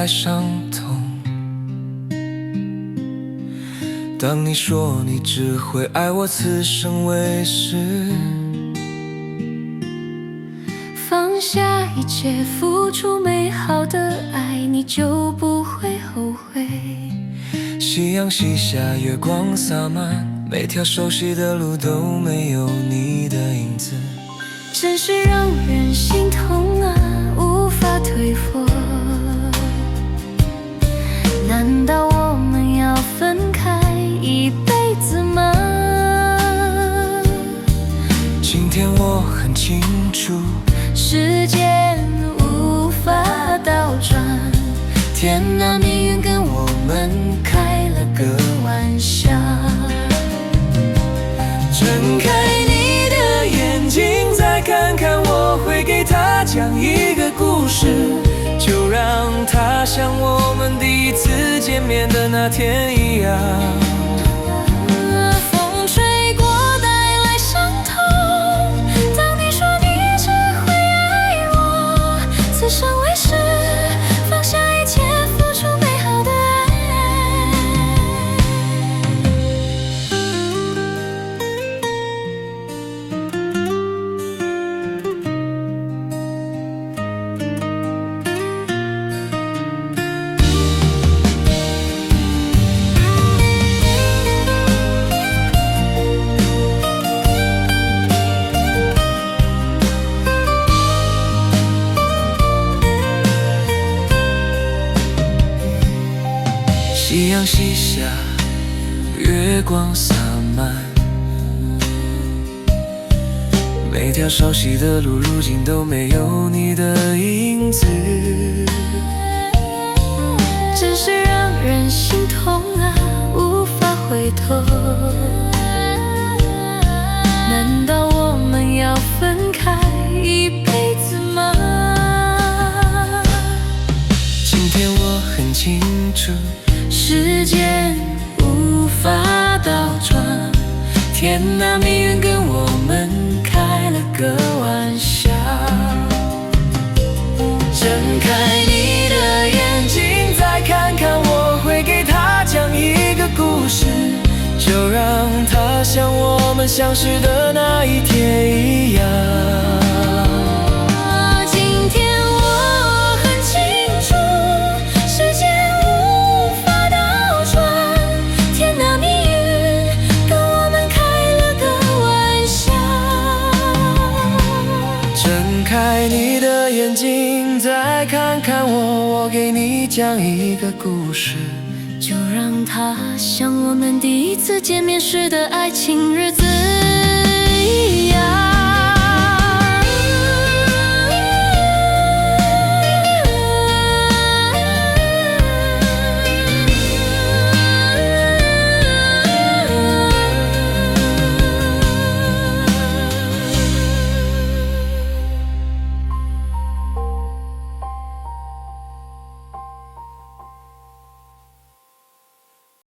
太伤痛。当你说你只会爱我此生为止，放下一切，付出美好的爱，你就不会后悔。夕阳西下，月光洒满，每条熟悉的路都没有你的影子，真是让人心痛啊，无法退缩。难道我们要分开一辈子吗？今天我很清楚，时间无法倒转，天哪，命运跟我们开了个玩笑。睁开你的眼睛，再看看我，会给他讲一个故事，就让他像我们第一次见面的那天一样。风吹过带来伤痛，当你说你只会爱我，此生为誓，放下一切，付出美好的夕阳西下，月光洒满，每条熟悉的路，如今都没有你的影子，真是让人心痛啊，无法回头。难道我们要分开一辈子吗？今天我很清楚，时间无法倒转，天哪，命运跟我们开了个玩笑。睁开你的眼睛，再看看我，会给他讲一个故事，就让他像我们相识的那一天一样。今天我很清楚，时间无法倒转，天哪，命运跟我们开了个玩笑。睁开你的眼睛，再看看我，我给你讲一个故事，就让它像我们第一次见面时的爱情日子一样。